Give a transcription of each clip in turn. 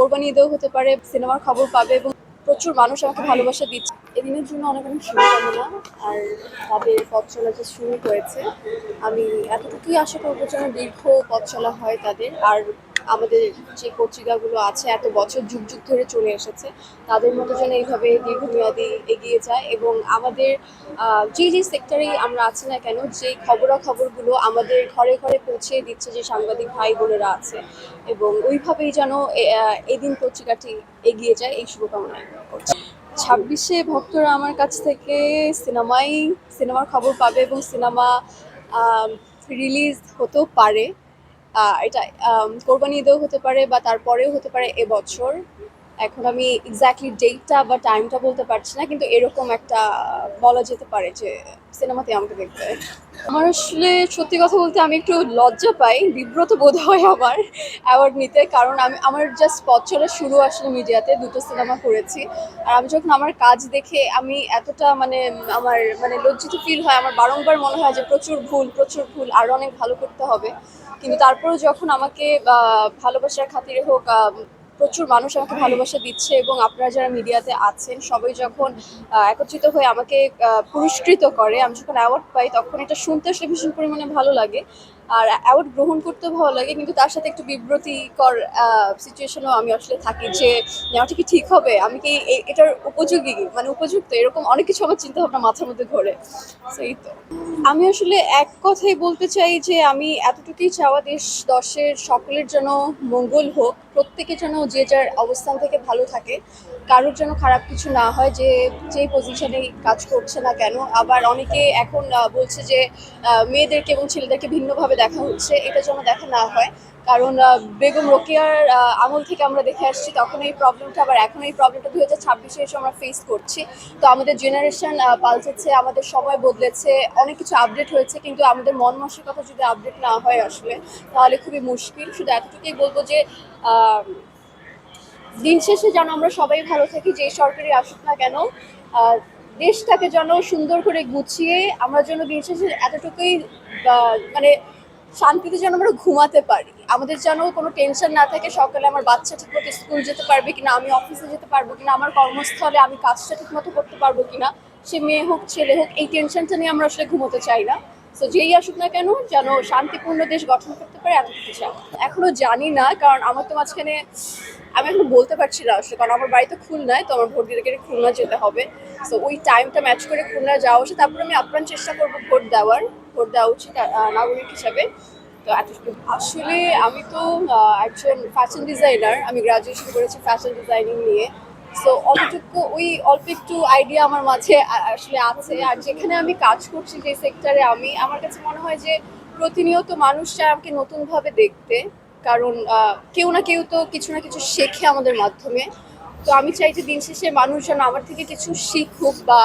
কোরবানি ঈদেও হতে পারে, সিনেমার খবর পাবে এবং প্রচুর মানুষ আমাকে ভালোবাসা দিচ্ছে। এদিনের জন্য অনেক অনেক শুভকামনা। আর তাদের পথ চলা যে শুরু হয়েছে, আমি এতটুকুই আশা করবো যেন দীর্ঘ পথ চলা হয় তাদের। আর আমাদের যে পত্রিকাগুলো আছে এত বছর যুগ যুগ ধরে চলে এসেছে, তাদের মতো যেন এইভাবে দীর্ঘমেয়াদী এগিয়ে যায় এবং আমাদের যে যে সেক্টরেই আমরা আছি না কেন, যে খবরাখবরগুলো আমাদের ঘরে ঘরে পৌঁছে দিচ্ছে যে সাংবাদিক ভাই বোনেরা আছে, এবং ওইভাবেই যেন এদিন পত্রিকাটি এগিয়ে যায়, এই শুভকামনায় করছি। 26-এ ভক্তরা আমার কাছ থেকে সিনেমার খবর পাবে এবং সিনেমা রিলিজ হতেও পারে। এটা কোরবানি ঈদেও হতে পারে বা তারপরেও হতে পারে এবছর। এখন আমি এক্স্যাক্টলি ডেটটা বা টাইমটা বলতে পারছি না, কিন্তু এরকম একটা বলা যেতে পারে যে সিনেমাতে আমাকে দেখবে। আমার আসলে সত্যি কথা বলতে আমি একটু লজ্জা পাই, বিব্রত বোধ হয় আমার অ্যাওয়ার্ড নিতে, কারণ আমার জাস্ট পথ চলা শুরু আসলে মিডিয়াতে, দুটো সিনেমা করেছি। আর আমি যখন আমার কাজ দেখে আমি এতটা আমার লজ্জিত ফিল হয়, আমার বারংবার মনে হয় যে প্রচুর ভুল, আরও অনেক ভালো করতে হবে। কিন্তু তারপরেও যখন আমাকে ভালোবাসার খাতিরে হোক, প্রচুর মানুষ আমাকে ভালোবাসা দিচ্ছে এবং আপনারা যারা মিডিয়াতে আছেন সবাই যখন একত্রিত হয়ে আমাকে পুরস্কৃত করে, আমি যখন অ্যাওয়ার্ড পাই তখন এটা শুনতে আসলে ভীষণ পরিমাণে ভালো লাগে। আর অ্যাওয়ার্ড গ্রহণ করতেও ভালো লাগে, কিন্তু তার সাথে একটু বিব্রতিকর সিচুয়েশনও আমি আসলে থাকি যে নেওয়াটা কি ঠিক হবে, আমি কি এটার উপযুক্ত, এরকম অনেক কিছু আমার চিন্তা ভাবনা মাথার মধ্যে ঘোরে। সেই তো আমি আসলে এক কথাই বলতে চাই যে আমি এতটুকুই চাওয়া, দেশ দশের সকলের যেন মঙ্গল হোক, প্রত্যেকে যেন যে যার অবস্থান থেকে ভালো থাকে, কারোর যেন খারাপ কিছু না হয়, যে যেই পজিশনে কাজ করছে না কেন। আবার অনেকে এখন বলছে যে মেয়েদেরকে এবং ছেলেদেরকে ভিন্নভাবে দেখা হচ্ছে, এটা যেন দেখা না হয়। কারণ বেগম রোকেয়ার আমল থেকে আমরা দেখে আসছি, তখন এই প্রবলেমটা, আবার এখন এই প্রবলেমটা 2026-এ এসে আমরা ফেস করছি। তো আমাদের জেনারেশন পাল্টেছে, আমাদের সময় বদলেছে, অনেক কিছু আপডেট হয়েছে, কিন্তু আমাদের মন মানসিকতা যদি আপডেট না হয় আসলে, তাহলে খুবই মুশকিল। শুধু এতটুকুই বলবো যে দিন শেষে যেন আমরা সবাই ভালো থাকি, যে সরকারি আসুক না কেন, দেশটাকে যেন সুন্দর করে গুছিয়ে আমরা যেন দিন শেষে এতটুকুই মানে শান্তিতে যেন আমরা ঘুমাতে পারি, আমাদের যেন কোনো টেনশন না থাকে সকালে আমার বাচ্চা ঠিকমতো স্কুল যেতে পারবে কিনা, আমি অফিসে যেতে পারবো কিনা, আমার কর্মস্থলে আমি কাজটা ঠিকমতো করতে পারবো কিনা, সে মেয়ে হোক ছেলে হোক, এই টেনশনটা নিয়ে আমরা আসলে ঘুমোতে চাই না। তো যেই আসুক না কেন যেন শান্তিপূর্ণ দেশ গঠন করতে পারে, এতটুকু চাই। এখনো জানি না, কারণ আমার তো মাঝখানে আমি এখন বলতে পারছি না আসলে, কারণ আমার বাড়ি তো খুলনায়, তো আমার ভোট দিতে গেলে খুলনা যেতে হবে। সো ওই টাইমটা ম্যাচ করে খুলনা যাওয়া উচিত, তারপরে আমি আপ্রাণ চেষ্টা করবো ভোট দেওয়া উচিত নাগরিক হিসাবে। তো এতটুকু আসলে আমি তো একজন ফ্যাশন ডিজাইনার, আমি গ্রাজুয়েশন করেছি ফ্যাশন ডিজাইনিং নিয়ে। সো অতটুকু ওই অল্প একটু আইডিয়া আমার মাঝে আসলে আছে। আর যেখানে আমি কাজ করছি, যে সেক্টরে আমার কাছে মনে হয় যে প্রতিনিয়ত মানুষ চায় আমাকে নতুনভাবে দেখতে, কারণ কেউ না কেউ তো কিছু না কিছু শেখে আমাদের মাধ্যমে। তো আমি চাই যে দিন শেষে মানুষ যেন আমার থেকে কিছু শিখুক বা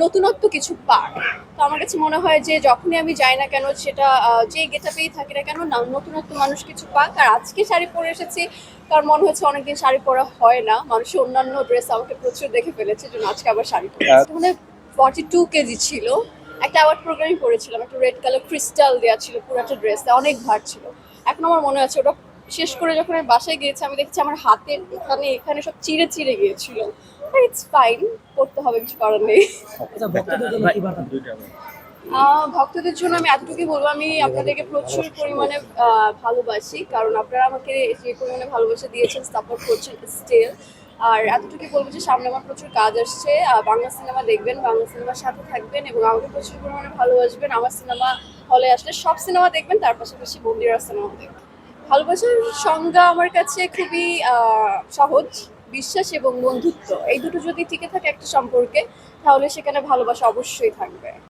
নতুনত্ব কিছু পাক। তো আমার কাছে মনে হয় যে যখনই আমি যাই না কেন, সেটা যে গেটআপেই থাকি না কেন, নতুনত্ব মানুষ কিছু পাক। আর আজকে শাড়ি পরে এসেছি, কারণ মনে হচ্ছে অনেকদিন শাড়ি পরা হয় না, মানুষের অন্যান্য ড্রেস আমাকে প্রচুর দেখে ফেলেছে, জন্য আজকে আবার শাড়ি পরেছি। মানে 42 কেজি ছিল, একটা অ্যাওয়ার্ড প্রোগ্রামই করেছিলাম, একটা রেড কালার ক্রিস্টাল দেওয়া ছিল পুরোটা ড্রেসে, অনেক ভার ছিল। এখন আমার মনে আছে ওটা শেষ করে যখন আমি বাসায় গিয়েছি, আমি দেখছি আমার হাতের এখানে সব চিড়ে চিড়ে গিয়েছিল। ইটস ফাইন, করতে হবে, কিছু করার নেই। ভক্তদের জন্য আমি এতটুকুই বলবো, আমি আপনাদেরকে প্রচুর পরিমাণে ভালোবাসি, কারণ আপনারা আমাকে যে পরিমাণে ভালোবাসা দিয়েছেন, সাপোর্ট করছেন স্টিল। আর এতটুকুই বলবো যে সামনে আমার প্রচুর কাজ আসছে, বাংলা সিনেমা দেখবেন, বাংলা সিনেমার সাথে থাকবেন এবং আমাকে প্রচুর পরিমাণে ভালোবাসবেন। আমার সিনেমা হলে আসলে সব সিনেমা দেখবেন, তার পাশাপাশি বন্দিরা সিনেমা দেখবেন। ভালোবাসার সংজ্ঞা আমার কাছে খুবই সহজ, বিশ্বাস এবং বন্ধুত্ব, এই দুটো যদি টিকে থাকে একটা সম্পর্কে, তাহলে সেখানে ভালোবাসা অবশ্যই থাকবে।